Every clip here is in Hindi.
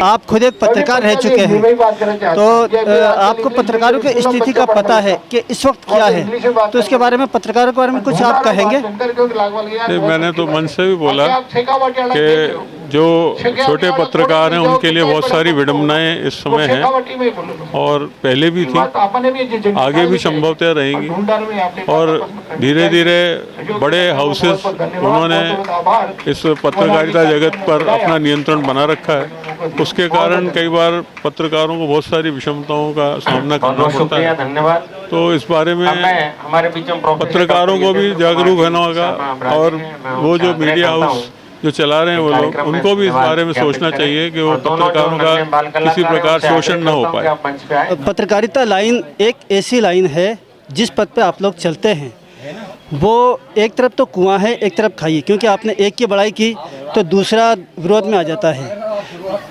आप खुद एक पत्रकार रह चुके हैं, तो आपको पत्रकारों की स्थिति का पता है कि इस वक्त क्या है, तो इसके बारे में पत्रकारों के बारे में कुछ आप कहेंगे? मैंने तो मन से भी बोला कि जो छोटे पत्रकार हैं उनके लिए बहुत सारी विडम्बनाएं इस समय हैं और पहले भी थी, आगे भी संभवतः रहेंगी। और धीरे धीरे बड़े हाउसेस उन्होंने इस पत्रकारिता जगत पर अपना नियंत्रण बना रखा है, उसके कारण कई बार पत्रकारों को बहुत सारी विषमताओं का सामना करना पड़ता है। तो इस बारे में पत्रकारों को भी जागरूक होना होगा और वो जो मीडिया हाउस जो चला रहे हैं वो लोग, उनको भी इस बारे में सोचना चाहिए कि वो पत्रकारों का किसी प्रकार शोषण न हो पाए। पत्रकारिता लाइन एक ऐसी लाइन है जिस पद पे आप लोग चलते हैं, वो एक तरफ तो कुआं है, एक तरफ खाई, क्योंकि आपने एक की बड़ाई की तो दूसरा विरोध में आ जाता है।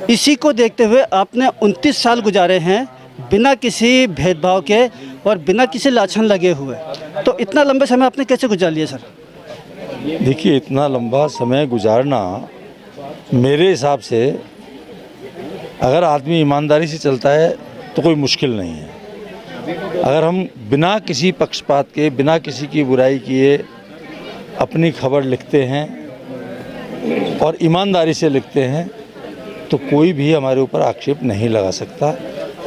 इसी को देखते हुए आपने 29 साल गुजारे हैं बिना किसी भेदभाव के और बिना किसी लाछन लगे हुए, तो इतना लंबे समय आपने कैसे गुजार लिया सर? देखिए, इतना लंबा समय गुजारना मेरे हिसाब से अगर आदमी ईमानदारी से चलता है तो कोई मुश्किल नहीं है। अगर हम बिना किसी पक्षपात के, बिना किसी की बुराई किए अपनी खबर लिखते हैं और ईमानदारी से लिखते हैं तो कोई भी हमारे ऊपर आक्षेप नहीं लगा सकता,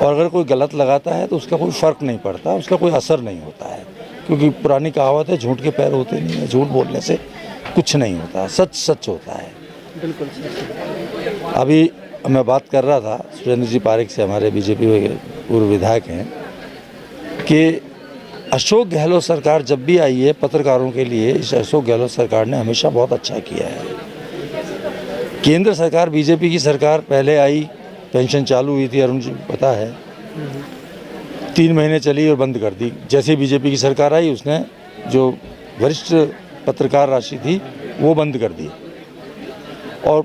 और अगर कोई गलत लगाता है तो उसका कोई फ़र्क नहीं पड़ता, उसका कोई असर नहीं होता है, क्योंकि पुरानी कहावत है, झूठ के पैर होते नहीं है, झूठ बोलने से कुछ नहीं होता, सच सच होता है। बिल्कुल। अभी मैं बात कर रहा था सुरेंद्र जी पारिक से, हमारे बीजेपी के पूर्व विधायक हैं, कि अशोक गहलोत सरकार जब भी आई है पत्रकारों के लिए, इस अशोक गहलोत सरकार ने हमेशा बहुत अच्छा किया है। केंद्र सरकार, बीजेपी की सरकार पहले आई, पेंशन चालू हुई थी, अरुण जी पता है, 3 महीने चली और बंद कर दी। जैसे बीजेपी की सरकार आई उसने जो वरिष्ठ पत्रकार राशि थी वो बंद कर दी, और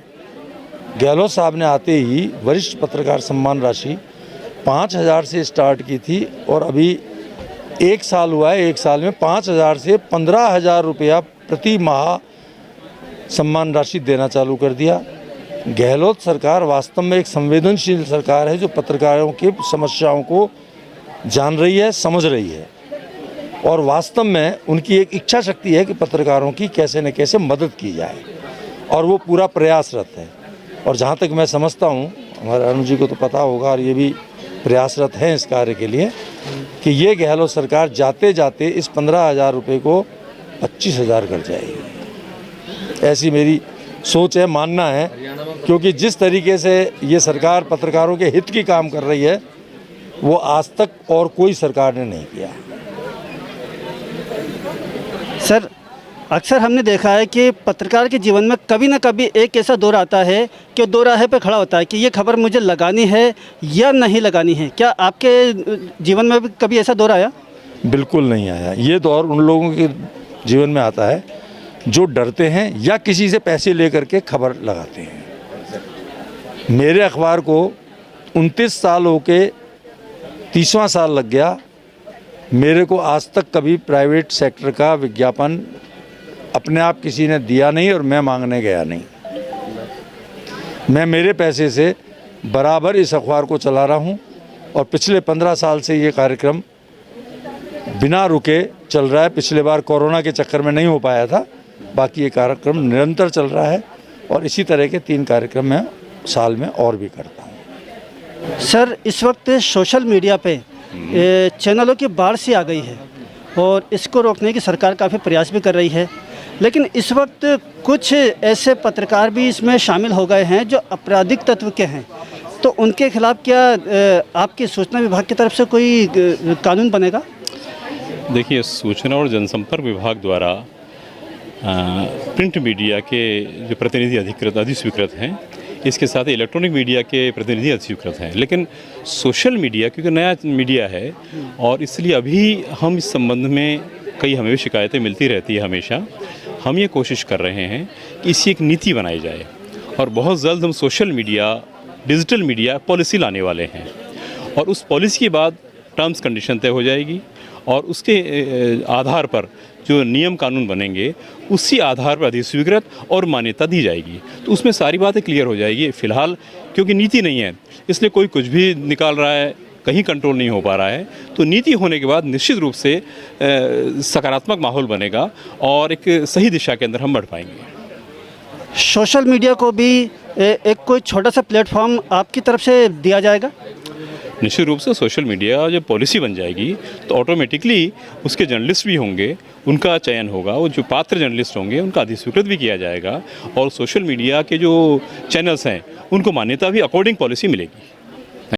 गहलोत साहब ने आते ही वरिष्ठ पत्रकार सम्मान राशि 5,000 से स्टार्ट की थी और अभी 1 साल हुआ है, 1 साल में 5,000 से 15,000 रुपया प्रति माह सम्मान राशि देना चालू कर दिया। गहलोत सरकार वास्तव में एक संवेदनशील सरकार है जो पत्रकारों की समस्याओं को जान रही है, समझ रही है, और वास्तव में उनकी एक इच्छा शक्ति है कि पत्रकारों की कैसे न कैसे मदद की जाए, और वो पूरा प्रयासरत है। और जहाँ तक मैं समझता हूँ, हमारे अरुण जी को तो पता होगा और ये भी प्रयासरत हैं इस कार्य के लिए, कि ये गहलोत सरकार जाते जाते इस 15,000 रुपये को 25,000 कर जाएगी, ऐसी मेरी सोच है, मानना है, क्योंकि जिस तरीके से ये सरकार पत्रकारों के हित की काम कर रही है वो आज तक और कोई सरकार ने नहीं किया। सर, अक्सर हमने देखा है कि पत्रकार के जीवन में कभी ना कभी एक ऐसा दौर आता है कि दो राहे पे खड़ा होता है कि ये खबर मुझे लगानी है या नहीं लगानी है। क्या आपके जीवन में भी कभी ऐसा दौर आया? बिल्कुल नहीं आया। ये दौर उन लोगों के जीवन में आता है जो डरते हैं या किसी से पैसे लेकर के खबर लगाते हैं। मेरे अखबार को 29 साल होके 30वां साल लग गया। मेरे को आज तक कभी प्राइवेट सेक्टर का विज्ञापन अपने आप किसी ने दिया नहीं और मैं मांगने गया नहीं। मैं मेरे पैसे से बराबर इस अखबार को चला रहा हूं और पिछले 15 साल से ये कार्यक्रम बिना रुके चल रहा है। पिछले बार कोरोना के चक्कर में नहीं हो पाया था, बाकी ये कार्यक्रम निरंतर चल रहा है और इसी तरह के 3 कार्यक्रम मैं साल में और भी करता हूँ। सर, इस वक्त सोशल मीडिया पे चैनलों की बाढ़ सी आ गई है और इसको रोकने की सरकार काफ़ी प्रयास भी कर रही है, लेकिन इस वक्त कुछ ऐसे पत्रकार भी इसमें शामिल हो गए हैं जो आपराधिक तत्व के हैं, तो उनके खिलाफ क्या आपकी सूचना विभाग की तरफ से कोई कानून बनेगा? देखिए, सूचना और जनसंपर्क विभाग द्वारा प्रिंट मीडिया के जो प्रतिनिधि अधिस्वीकृत हैं, इसके साथ ही इलेक्ट्रॉनिक मीडिया के प्रतिनिधि अधिस्वीकृत हैं, लेकिन सोशल मीडिया क्योंकि नया मीडिया है और इसलिए अभी हम इस संबंध में कई हमें भी शिकायतें मिलती रहती है हमेशा। हम ये कोशिश कर रहे हैं कि इसकी एक नीति बनाई जाए और बहुत जल्द हम social media, digital media policy लाने वाले हैं और उस पॉलिसी के बाद टर्म्स कंडीशन तय हो जाएगी और उसके आधार पर जो नियम कानून बनेंगे उसी आधार पर अधिस्वीकृत और मान्यता दी जाएगी। तो उसमें सारी बातें क्लियर हो जाएगी। फ़िलहाल क्योंकि नीति नहीं है इसलिए कोई कुछ भी निकाल रहा है, कहीं कंट्रोल नहीं हो पा रहा है। तो नीति होने के बाद निश्चित रूप से सकारात्मक माहौल बनेगा और एक सही दिशा के अंदर हम बढ़ पाएंगे। सोशल मीडिया को भी एक कोई छोटा सा प्लेटफॉर्म आपकी तरफ से दिया जाएगा? निश्चित रूप से सोशल मीडिया जब पॉलिसी बन जाएगी तो ऑटोमेटिकली उसके जर्नलिस्ट भी होंगे, उनका चयन होगा, वो जो पात्र जर्नलिस्ट होंगे उनका अधिस्वीकृत भी किया जाएगा और सोशल मीडिया के जो चैनल्स हैं उनको मान्यता भी अकॉर्डिंग पॉलिसी मिलेगी।